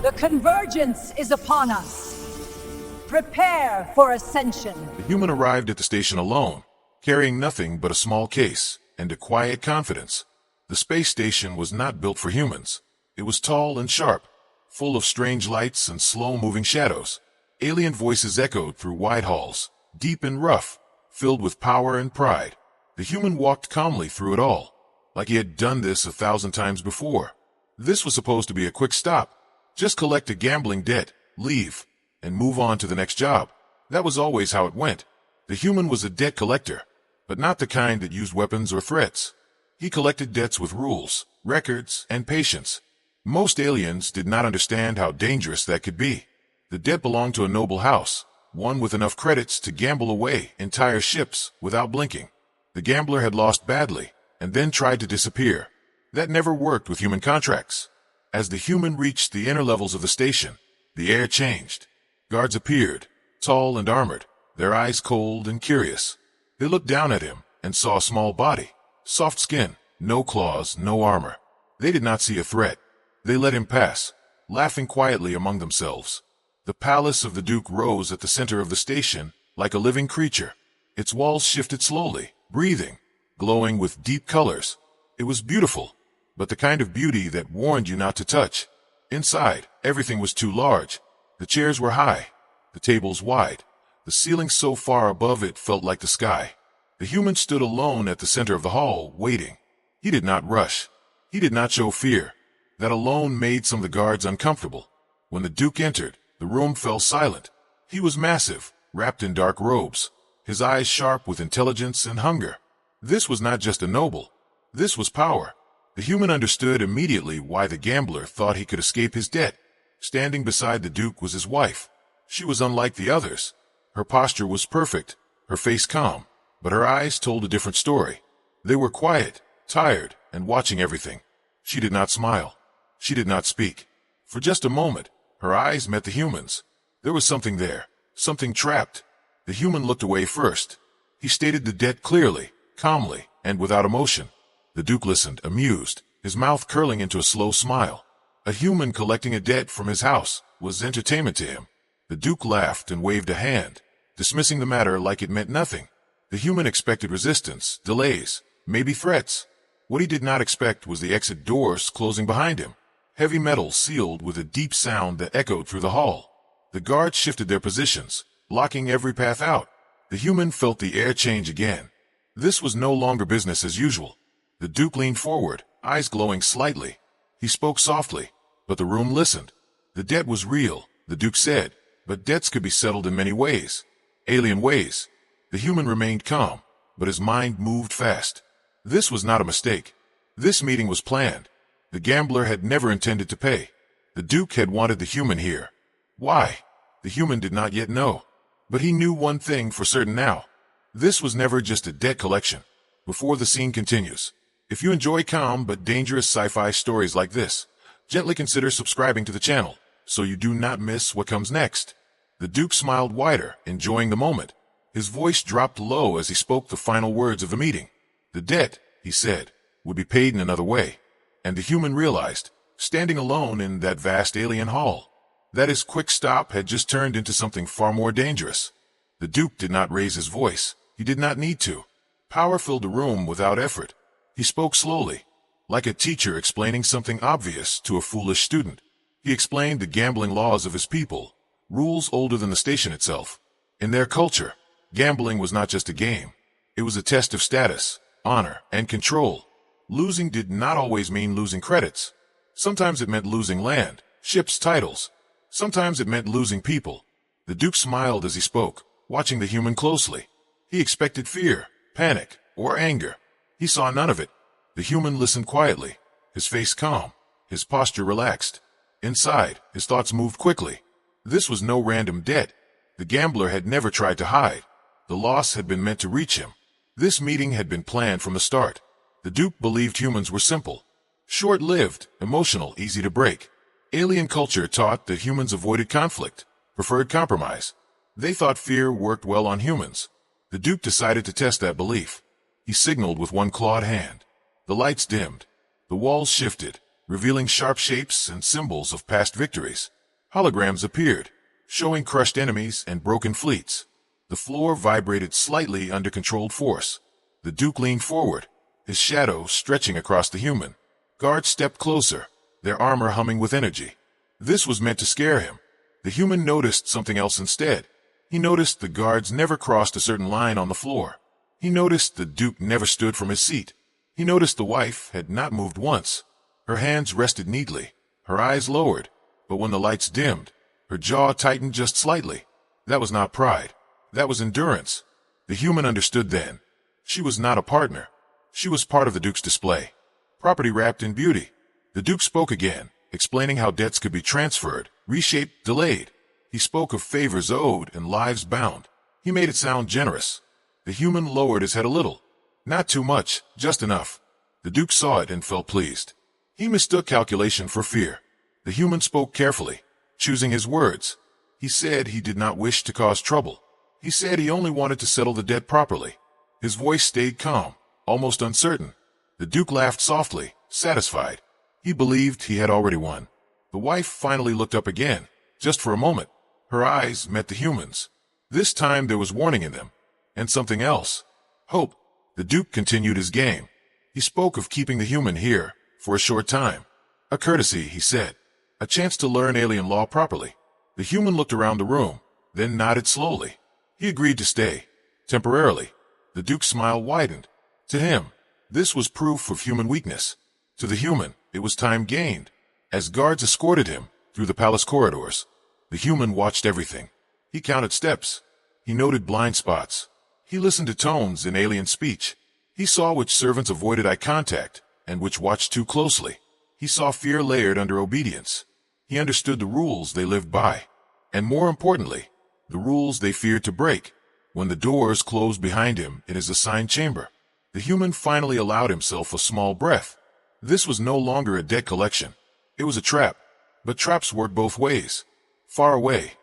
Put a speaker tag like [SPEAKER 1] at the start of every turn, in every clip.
[SPEAKER 1] The convergence is upon us. Prepare for ascension.
[SPEAKER 2] The human arrived at the station alone, carrying nothing but a small case and a quiet confidence. The space station was not built for humans. It was tall and sharp, full of strange lights and slow-moving shadows. Alien voices echoed through wide halls, deep and rough, filled with power and pride. The human walked calmly through it all, like he had done this 1,000 times before. This was supposed to be a quick stop. Just collect a gambling debt, leave, and move on to the next job. That was always how it went. The human was a debt collector, but not the kind that used weapons or threats. He collected debts with rules, records, and patience. Most aliens did not understand how dangerous that could be. The debt belonged to a noble house, one with enough credits to gamble away entire ships without blinking. The gambler had lost badly, and then tried to disappear. That never worked with human contracts. As the human reached the inner levels of the station, the air changed. Guards appeared, tall and armored, their eyes cold and curious. They looked down at him and saw a small body, soft skin, no claws, no armor. They did not see a threat. They let him pass, laughing quietly among themselves. The palace of the Duke rose at the center of the station, like a living creature. Its walls shifted slowly, breathing, glowing with deep colors. It was beautiful, but the kind of beauty that warned you not to touch. Inside, everything was too large. The chairs were high, the tables wide. The ceiling so far above it felt like the sky. The human stood alone at the center of the hall, waiting. He did not rush. He did not show fear. That alone made some of the guards uncomfortable. When the Duke entered, the room fell silent. He was massive, wrapped in dark robes, his eyes sharp with intelligence and hunger. This was not just a noble. This was power. The human understood immediately why the gambler thought he could escape his debt. Standing beside the Duke was his wife. She was unlike the others. Her posture was perfect, her face calm, but her eyes told a different story. They were quiet, tired, and watching everything. She did not smile. She did not speak. For just a moment, her eyes met the human's. There was something there, something trapped. The human looked away first. He stated the debt clearly, calmly, and without emotion. The Duke listened, amused, his mouth curling into a slow smile. A human collecting a debt from his house was entertainment to him. The Duke laughed and waved a hand, dismissing the matter like it meant nothing. The human expected resistance, delays, maybe threats. What he did not expect was the exit doors closing behind him. Heavy metal sealed with a deep sound that echoed through the hall. The guards shifted their positions, blocking every path out. The human felt the air change again. This was no longer business as usual. The Duke leaned forward, eyes glowing slightly. He spoke softly, but the room listened. The debt was real, the Duke said, but debts could be settled in many ways. Alien ways. The human remained calm, but his mind moved fast. This was not a mistake. This meeting was planned. The gambler had never intended to pay. The Duke had wanted the human here. Why? The human did not yet know. But he knew one thing for certain now. This was never just a debt collection. Before the scene continues, if you enjoy calm but dangerous sci-fi stories like this, gently consider subscribing to the channel, so you do not miss what comes next. The Duke smiled wider, enjoying the moment. His voice dropped low as he spoke the final words of the meeting. The debt, he said, would be paid in another way. And the human realized, standing alone in that vast alien hall, that his quick stop had just turned into something far more dangerous. The Duke did not raise his voice. He did not need to. Power filled the room without effort. He spoke slowly, like a teacher explaining something obvious to a foolish student. He explained the gambling laws of his people, rules older than the station itself. In their culture, gambling was not just a game. It was a test of status, honor, and control. Losing did not always mean losing credits. Sometimes it meant losing land, ships, titles. Sometimes it meant losing people. The Duke smiled as he spoke, watching the human closely. He expected fear, panic, or anger. He saw none of it. The human listened quietly, his face calm, his posture relaxed. Inside, his thoughts moved quickly. This was no random debt. The gambler had never tried to hide. The loss had been meant to reach him. This meeting had been planned from the start. The Duke believed humans were simple, short-lived, emotional, easy to break. Alien culture taught that humans avoided conflict, preferred compromise. They thought fear worked well on humans. The Duke decided to test that belief. He signaled with one clawed hand. The lights dimmed. The walls shifted. revealing sharp shapes and symbols of past victories. Holograms appeared, showing crushed enemies and broken fleets. The floor vibrated slightly under controlled force. The Duke leaned forward, his shadow stretching across the human. Guards stepped closer, their armor humming with energy. This was meant to scare him. The human noticed something else instead. He noticed the guards never crossed a certain line on the floor. He noticed the Duke never stood from his seat. He noticed the wife had not moved once. Her hands rested neatly, her eyes lowered, but when the lights dimmed, her jaw tightened just slightly. That was not pride. That was endurance. The human understood then. She was not a partner. She was part of the Duke's display. Property wrapped in beauty. The Duke spoke again, explaining how debts could be transferred, reshaped, delayed. He spoke of favors owed and lives bound. He made it sound generous. The human lowered his head a little. Not too much, just enough. The Duke saw it and felt pleased. He mistook calculation for fear. The human spoke carefully, choosing his words. He said he did not wish to cause trouble. He said he only wanted to settle the debt properly. His voice stayed calm, almost uncertain. The Duke laughed softly, satisfied. He believed he had already won. The wife finally looked up again, just for a moment. Her eyes met the human's. This time there was warning in them, and something else. Hope. The Duke continued his game. He spoke of keeping the human here for a short time. A courtesy, he said. A chance to learn alien law properly. The human looked around the room, then nodded slowly. He agreed to stay, temporarily. The Duke's smile widened. To him, this was proof of human weakness. To the human, it was time gained. As guards escorted him through the palace corridors, the human watched everything. He counted steps. He noted blind spots. He listened to tones in alien speech. He saw which servants avoided eye contact and which watched too closely. He saw fear layered under obedience. He understood the rules they lived by, and more importantly, the rules they feared to break. When the doors closed behind him in his assigned chamber, the human finally allowed himself a small breath. This was no longer a debt collection. It was a trap. But traps work both ways. Far away,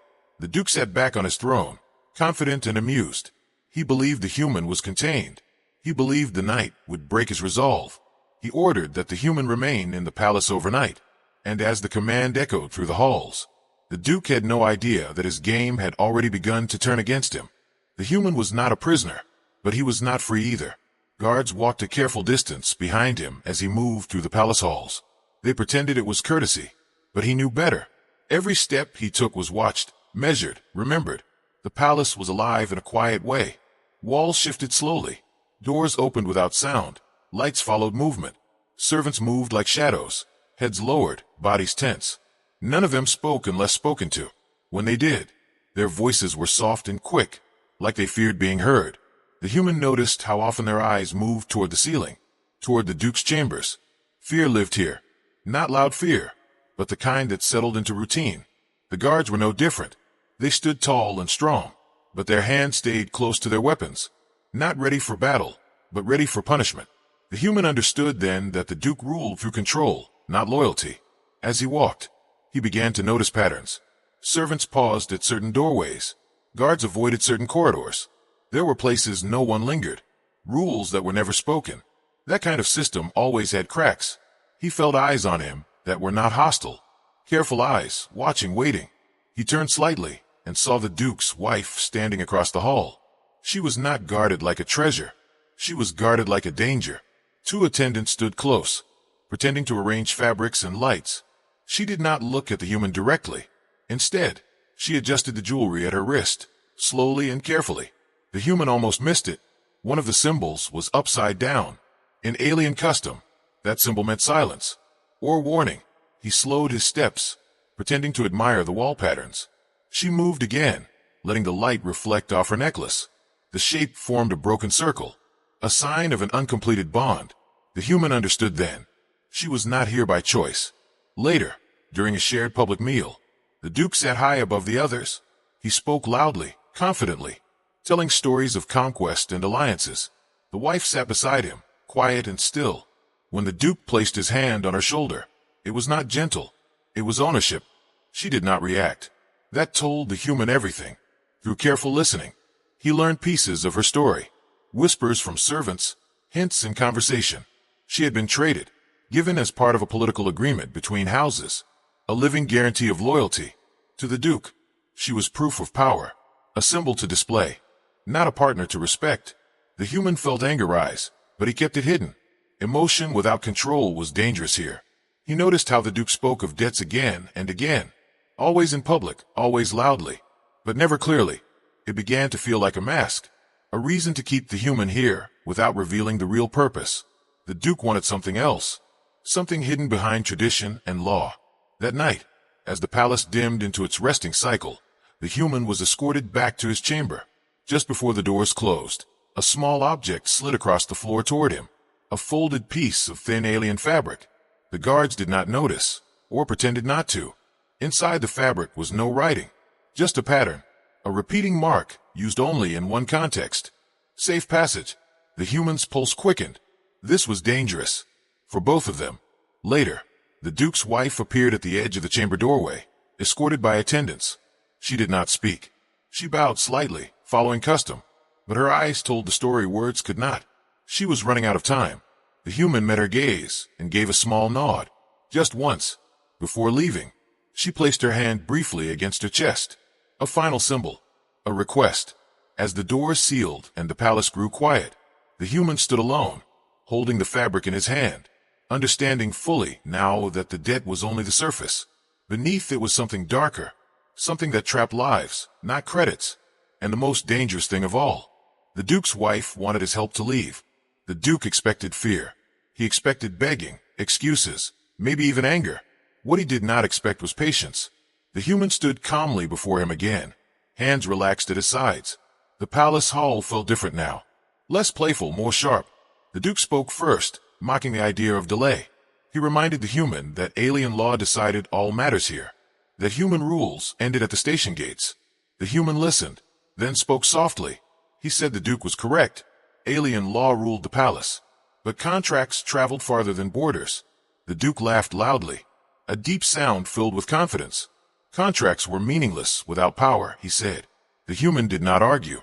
[SPEAKER 2] the Duke sat back on his throne, confident and amused. He believed the human was contained. He believed the night would break his resolve. He ordered that the human remain in the palace overnight, and as the command echoed through the halls, the Duke had no idea that his game had already begun to turn against him. The human was not a prisoner, but he was not free either. Guards walked a careful distance behind him as he moved through the palace halls. They pretended it was courtesy, but he knew better. Every step he took was watched, measured, remembered. The palace was alive in a quiet way. Walls shifted slowly. Doors opened without sound. Lights followed movement. Servants moved like shadows, heads lowered, bodies tense. None of them spoke unless spoken to. When they did, their voices were soft and quick, like they feared being heard. The human noticed how often their eyes moved toward the ceiling, toward the Duke's chambers. Fear lived here. Not loud fear, but the kind that settled into routine. The guards were no different. They stood tall and strong, but their hands stayed close to their weapons, not ready for battle, but ready for punishment. The human understood then that the Duke ruled through control, not loyalty. As he walked, he began to notice patterns. Servants paused at certain doorways. Guards avoided certain corridors. There were places no one lingered. Rules that were never spoken. That kind of system always had cracks. He felt eyes on him that were not hostile. Careful eyes, watching, waiting. He turned slightly and saw the Duke's wife standing across the hall. She was not guarded like a treasure. She was guarded like a danger. Two attendants stood close, pretending to arrange fabrics and lights. She did not look at the human directly. Instead, she adjusted the jewelry at her wrist, slowly and carefully. The human almost missed it. One of the symbols was upside down. In alien custom, that symbol meant silence or warning. He slowed his steps, pretending to admire the wall patterns. She moved again, letting the light reflect off her necklace. The shape formed a broken circle, a sign of an uncompleted bond. The human understood then. She was not here by choice. Later, during a shared public meal, the Duke sat high above the others. He spoke loudly, confidently, telling stories of conquest and alliances. The wife sat beside him, quiet and still. When the Duke placed his hand on her shoulder, it was not gentle. It was ownership. She did not react. That told the human everything. Through careful listening, he learned pieces of her story. Whispers from servants, hints in conversation. She had been traded, given as part of a political agreement between houses, a living guarantee of loyalty. To the Duke, she was proof of power, a symbol to display, not a partner to respect. The human felt anger rise, but he kept it hidden. Emotion without control was dangerous here. He noticed how the Duke spoke of debts again and again, always in public, always loudly, but never clearly. It began to feel like a mask, a reason to keep the human here without revealing the real purpose. The Duke wanted something else, something hidden behind tradition and law. That night, as the palace dimmed into its resting cycle, the human was escorted back to his chamber. Just before the doors closed, a small object slid across the floor toward him, a folded piece of thin alien fabric. The guards did not notice, or pretended not to. Inside the fabric was no writing, just a pattern, a repeating mark used only in one context. Safe passage. The human's pulse quickened. This was dangerous, for both of them. Later, the Duke's wife appeared at the edge of the chamber doorway, escorted by attendants. She did not speak. She bowed slightly, following custom, but her eyes told the story words could not. She was running out of time. The human met her gaze and gave a small nod, just once. Before leaving, she placed her hand briefly against her chest, a final symbol, a request. As the doors sealed and the palace grew quiet, the human stood alone, holding the fabric in his hand, understanding fully now that the debt was only the surface. Beneath it was something darker, something that trapped lives, not credits. And the most dangerous thing of all, the Duke's wife wanted his help to leave. The Duke expected fear. He expected begging, excuses, maybe even anger. What he did not expect was patience. The human stood calmly before him again, hands relaxed at his sides. The palace hall felt different now, less playful, more sharp. The Duke spoke first, mocking the idea of delay. He reminded the human that alien law decided all matters here, that human rules ended at the station gates. The human listened, then spoke softly. He said the Duke was correct. Alien law ruled the palace, but contracts traveled farther than borders. The Duke laughed loudly, a deep sound filled with confidence. Contracts were meaningless without power, he said. The human did not argue.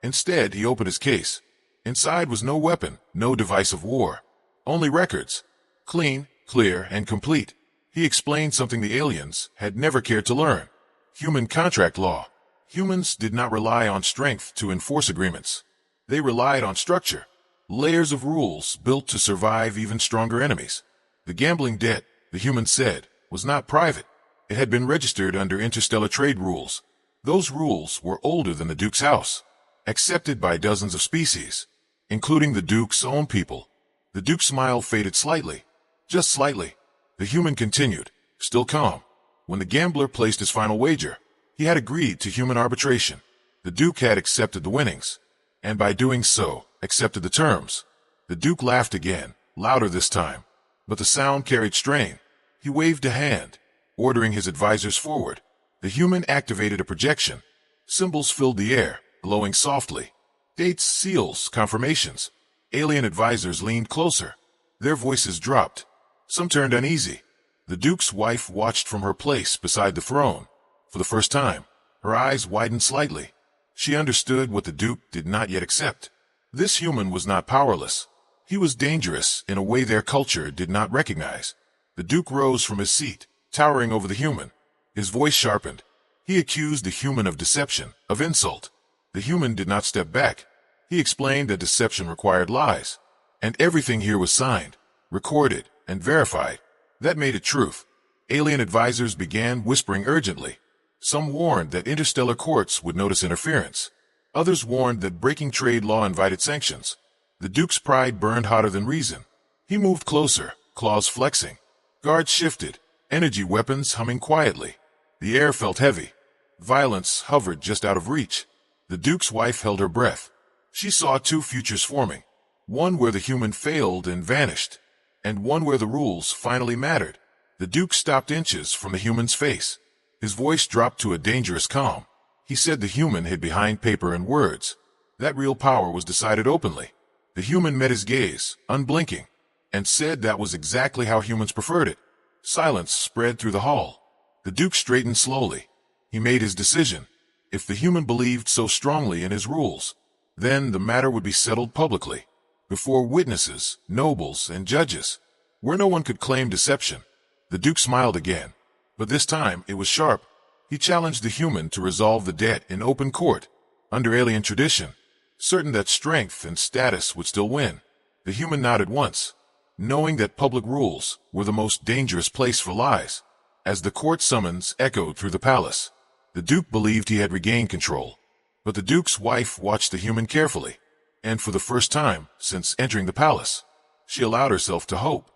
[SPEAKER 2] Instead, he opened his case. Inside was no weapon, no device of war, only records, clean, clear, and complete. He explained something the aliens had never cared to learn: human contract law. Humans did not rely on strength to enforce agreements. They relied on structure, layers of rules built to survive even stronger enemies. The gambling debt, the human said, was not private. It had been registered under interstellar trade rules. Those rules were older than the Duke's house, accepted by dozens of species, including the Duke's own people. The Duke's smile faded slightly, just slightly. The human continued, still calm. When the gambler placed his final wager, he had agreed to human arbitration. The Duke had accepted the winnings, and by doing so, accepted the terms. The Duke laughed again, louder this time, but the sound carried strain. He waved a hand, ordering his advisors forward. The human activated a projection. Symbols filled the air, glowing softly. Dates, seals, confirmations. Alien advisors leaned closer. Their voices dropped. Some turned uneasy. The Duke's wife watched from her place beside the throne. For the first time, her eyes widened slightly. She understood what the Duke did not yet accept. This human was not powerless. He was dangerous in a way their culture did not recognize. The Duke rose from his seat, towering over the human. His voice sharpened. He accused the human of deception, of insult. The human did not step back. He explained that deception required lies, and everything here was signed, recorded, and verified. That made it truth. Alien advisors began whispering urgently. Some warned that interstellar courts would notice interference. Others warned that breaking trade law invited sanctions. The Duke's pride burned hotter than reason. He moved closer, claws flexing. Guards shifted, energy weapons humming quietly. The air felt heavy. Violence hovered just out of reach. The Duke's wife held her breath. She saw two futures forming, one where the human failed and vanished, and one where the rules finally mattered. The Duke stopped inches from the human's face. His voice dropped to a dangerous calm. He said the human hid behind paper and words. That real power was decided openly. The human met his gaze, unblinking, and said that was exactly how humans preferred it. Silence spread through the hall. The Duke straightened slowly. He made his decision. If the human believed so strongly in his rules, then the matter would be settled publicly, before witnesses, nobles, and judges. where no one could claim deception. The Duke smiled again, but this time it was sharp. He challenged the human to resolve the debt in open court, under alien tradition, certain that strength and status would still win. The human nodded once, knowing that public rules were the most dangerous place for lies. As the court summons echoed through the palace, the Duke believed he had regained control. But the Duke's wife watched the human carefully, and for the first time since entering the palace, she allowed herself to hope.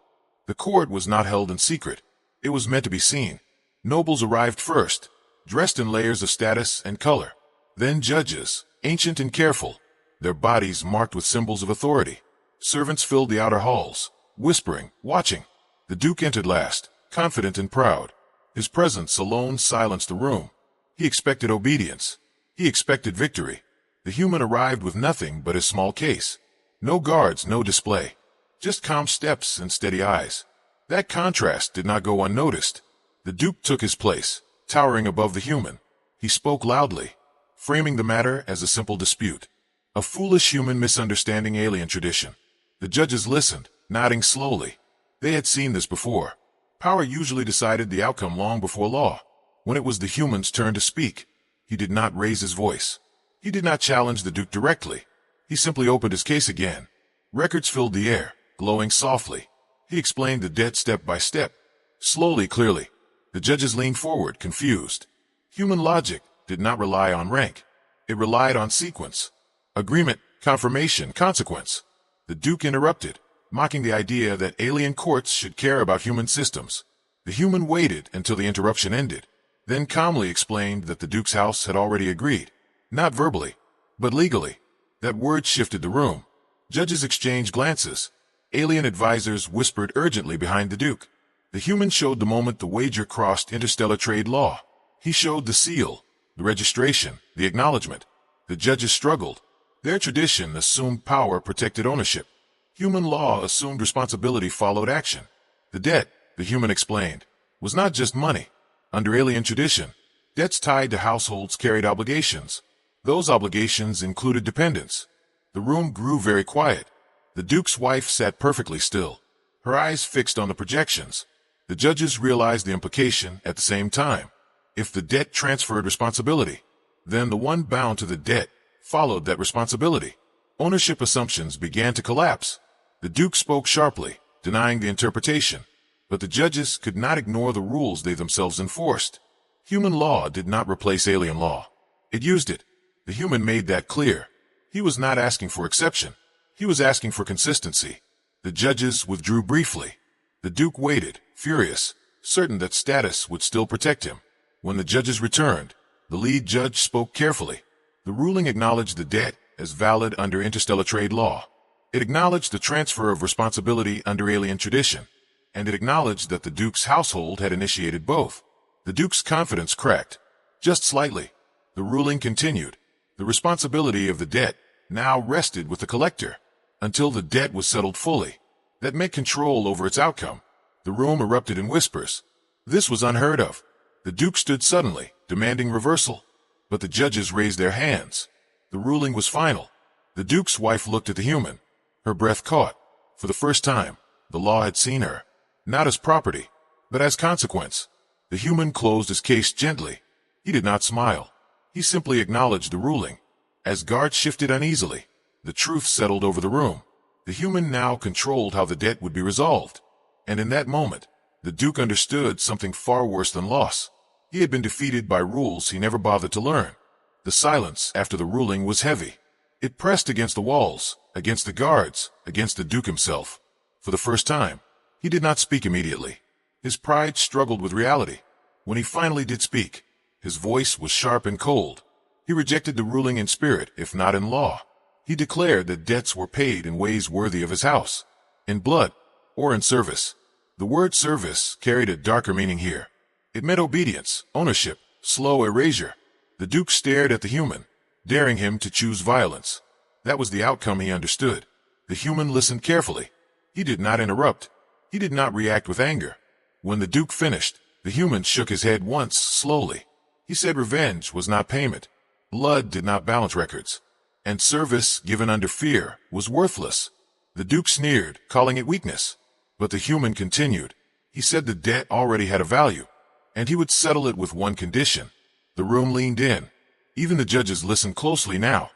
[SPEAKER 2] The court was not held in secret. It was meant to be seen. Nobles arrived first, dressed in layers of status and color. Then judges, ancient and careful, their bodies marked with symbols of authority. Servants filled the outer halls, whispering, watching. The Duke entered last, confident and proud. His presence alone silenced the room. He expected obedience. He expected victory. The human arrived with nothing but his small case. No guards, no display. Just calm steps and steady eyes. That contrast did not go unnoticed. The Duke took his place, towering above the human. He spoke loudly, framing the matter as a simple dispute. A foolish human misunderstanding alien tradition. The judges listened, nodding slowly. They had seen this before. Power usually decided the outcome long before law. When it was the human's turn to speak, he did not raise his voice. He did not challenge the Duke directly. He simply opened his case again. Records filled the air, glowing softly. He explained the debt step by step, slowly, clearly. The judges leaned forward, confused. Human logic did not rely on rank. It relied on sequence. Agreement, confirmation, consequence. The Duke interrupted, mocking the idea that alien courts should care about human systems. The human waited until the interruption ended, then calmly explained that the Duke's house had already agreed, not verbally, but legally. That word shifted the room. Judges exchanged glances. Alien advisors whispered urgently behind the Duke. The human showed the moment the wager crossed interstellar trade law. He showed the seal, the registration, the acknowledgement. The judges struggled. Their tradition assumed power protected ownership. Human law assumed responsibility followed action. The debt, the human explained, was not just money. Under alien tradition, debts tied to households carried obligations. Those obligations included dependence. The room grew very quiet. The Duke's wife sat perfectly still, her eyes fixed on the projections. The judges realized the implication at the same time. If the debt transferred responsibility, then the one bound to the debt followed that responsibility. Ownership assumptions began to collapse. The Duke spoke sharply, denying the interpretation, but the judges could not ignore the rules they themselves enforced. Human law did not replace alien law. It used it. The human made that clear. He was not asking for exception. He was asking for consistency. The judges withdrew briefly. The Duke waited, furious, certain that status would still protect him. When the judges returned, the lead judge spoke carefully. The ruling acknowledged the debt as valid under interstellar trade law. It acknowledged the transfer of responsibility under alien tradition, and it acknowledged that the Duke's household had initiated both. The Duke's confidence cracked, just slightly. The ruling continued. The responsibility of the debt now rested with the collector, until the debt was settled fully. That meant control over its outcome. The room erupted in whispers. This was unheard of. The Duke stood suddenly, demanding reversal, but the judges raised their hands. The ruling was final. The Duke's wife looked at the human. Her breath caught. For the first time, the law had seen her, not as property, but as consequence. The human closed his case gently. He did not smile. He simply acknowledged the ruling. As guards shifted uneasily, the truth settled over the room. The human now controlled how the debt would be resolved. And in that moment, the Duke understood something far worse than loss. He had been defeated by rules he never bothered to learn. The silence after the ruling was heavy. It pressed against the walls, against the guards, against the Duke himself. For the first time, he did not speak immediately. His pride struggled with reality. When he finally did speak, his voice was sharp and cold. He rejected the ruling in spirit, if not in law. He declared that debts were paid in ways worthy of his house, in blood, or in service. The word service carried a darker meaning here. It meant obedience, ownership, slow erasure. The Duke stared at the human, daring him to choose violence. That was the outcome he understood. The human listened carefully. He did not interrupt. He did not react with anger. When the Duke finished, the human shook his head once, slowly. He said revenge was not payment. Blood did not balance records. And service given under fear was worthless. The Duke sneered, calling it weakness. But the human continued. He said the debt already had a value, and he would settle it with one condition. The room leaned in. Even the judges listened closely now.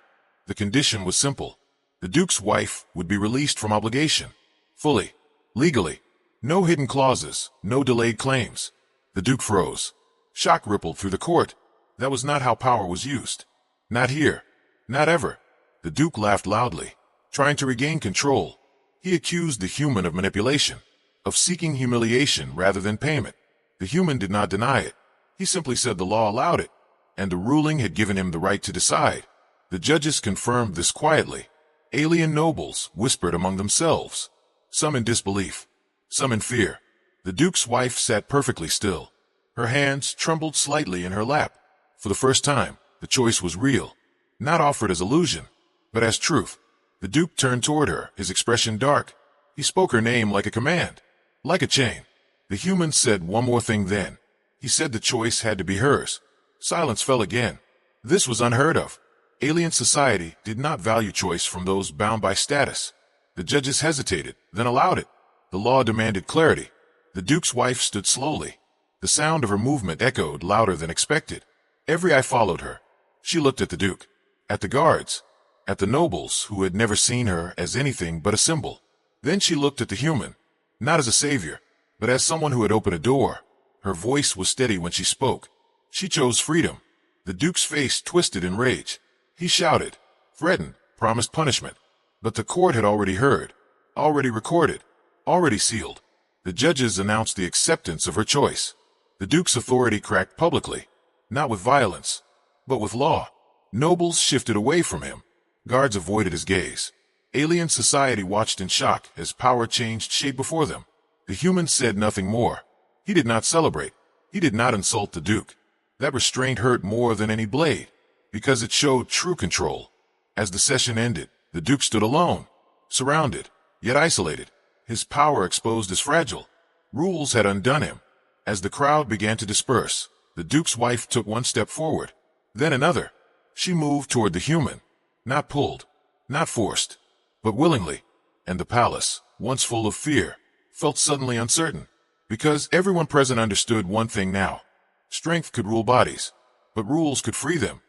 [SPEAKER 2] The condition was simple. The Duke's wife would be released from obligation. Fully. Legally. No hidden clauses, no delayed claims. The Duke froze. Shock rippled through the court. That was not how power was used. Not here. Not ever. The Duke laughed loudly, trying to regain control. He accused the human of manipulation, of seeking humiliation rather than payment. The human did not deny it. He simply said the law allowed it, and the ruling had given him the right to decide. The judges confirmed this quietly. Alien nobles whispered among themselves, some in disbelief, some in fear. The Duke's wife sat perfectly still. Her hands trembled slightly in her lap. For the first time, the choice was real, not offered as illusion, but as truth. The Duke turned toward her, his expression dark. He spoke her name like a command, like a chain. The human said one more thing then. He said the choice had to be hers. Silence fell again. This was unheard of. Alien society did not value choice from those bound by status. The judges hesitated, then allowed it. The law demanded clarity. The Duke's wife stood slowly. The sound of her movement echoed louder than expected. Every eye followed her. She looked at the Duke, at the guards, at the nobles who had never seen her as anything but a symbol. Then she looked at the human, not as a savior, but as someone who had opened a door. Her voice was steady when she spoke. She chose freedom. The Duke's face twisted in rage. He shouted, threatened, promised punishment. But the court had already heard, already recorded, already sealed. The judges announced the acceptance of her choice. The Duke's authority cracked publicly, not with violence, but with law. Nobles shifted away from him. Guards avoided his gaze. Alien society watched in shock as power changed shape before them. The human said nothing more. He did not celebrate. He did not insult the Duke. That restraint hurt more than any blade, because it showed true control. As the session ended, the Duke stood alone, surrounded, yet isolated. His power exposed as fragile. Rules had undone him. As the crowd began to disperse, the Duke's wife took one step forward, then another. She moved toward the human, not pulled, not forced, but willingly. And the palace, once full of fear, felt suddenly uncertain, because everyone present understood one thing now. Strength could rule bodies, but rules could free them.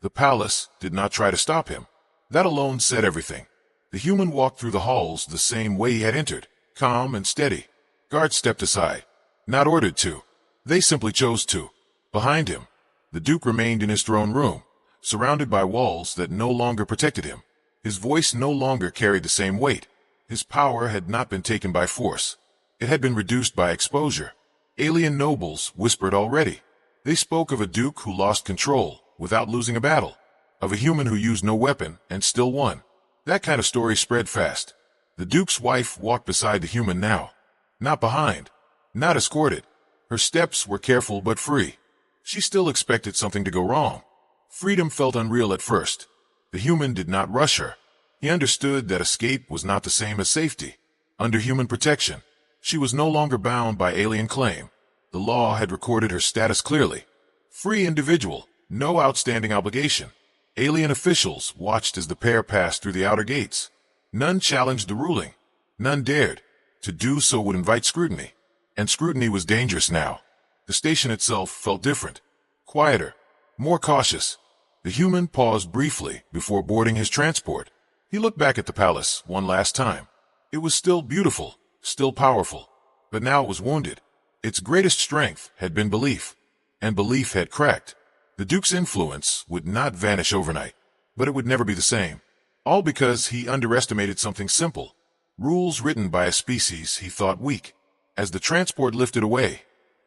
[SPEAKER 2] The palace did not try to stop him. That alone said everything. The human walked through the halls the same way he had entered, calm and steady. Guards stepped aside, not ordered to. They simply chose to. Behind him, the Duke remained in his throne room, surrounded by walls that no longer protected him. His voice no longer carried the same weight. His power had not been taken by force. It had been reduced by exposure. Alien nobles whispered already. They spoke of a Duke who lost control without losing a battle, of a human who used no weapon and still won. That kind of story spread fast. The Duke's wife walked beside the human now. Not behind, not escorted. Her steps were careful but free. She still expected something to go wrong. Freedom felt unreal at first. The human did not rush her. He understood that escape was not the same as safety. Under human protection, she was no longer bound by alien claim. The law had recorded her status clearly. Free individual, no outstanding obligation. Alien officials watched as the pair passed through the outer gates. None challenged the ruling. None dared. To do so would invite scrutiny. And scrutiny was dangerous now. The station itself felt different. Quieter. More cautious. The human paused briefly before boarding his transport. He looked back at the palace one last time. It was still beautiful, still powerful, but now it was wounded. Its greatest strength had been belief, and belief had cracked. The Duke's influence would not vanish overnight, but it would never be the same. All because he underestimated something simple. Rules written by a species he thought weak. As the transport lifted away,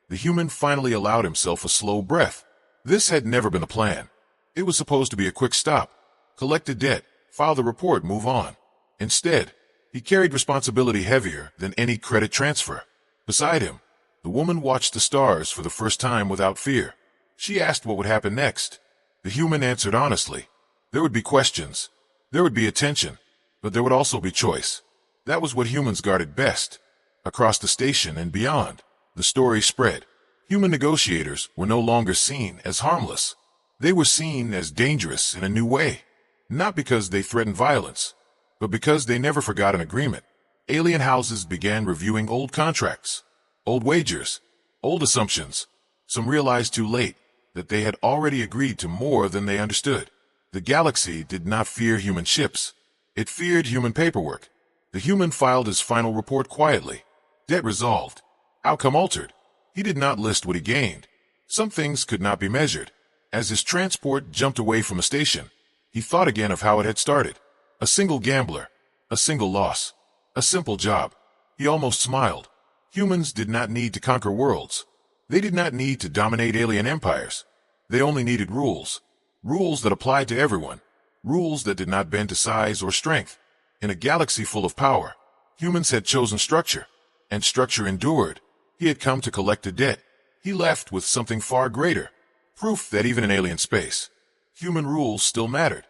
[SPEAKER 2] the human finally allowed himself a slow breath. This had never been the plan. It was supposed to be a quick stop. Collect the debt, file the report, move on. Instead, he carried responsibility heavier than any credit transfer. Beside him, the woman watched the stars for the first time without fear. She asked what would happen next. The human answered honestly. There would be questions. There would be attention. But there would also be choice. That was what humans guarded best. Across the station and beyond, the story spread. Human negotiators were no longer seen as harmless. They were seen as dangerous in a new way. Not because they threatened violence, but because they never forgot an agreement. Alien houses began reviewing old contracts, old wagers, old assumptions. Some realized too late that they had already agreed to more than they understood. The galaxy did not fear human ships. It feared human paperwork. The human filed his final report quietly. Debt resolved. Outcome altered. He did not list what he gained. Some things could not be measured. As his transport jumped away from a station, he thought again of how it had started. A single gambler. A single loss. A simple job. He almost smiled. Humans did not need to conquer worlds. They did not need to dominate alien empires. They only needed rules. Rules that applied to everyone. Rules that did not bend to size or strength. In a galaxy full of power, humans had chosen structure, and structure endured. He had come to collect a debt. He left with something far greater. Proof that even in alien space, human rules still mattered.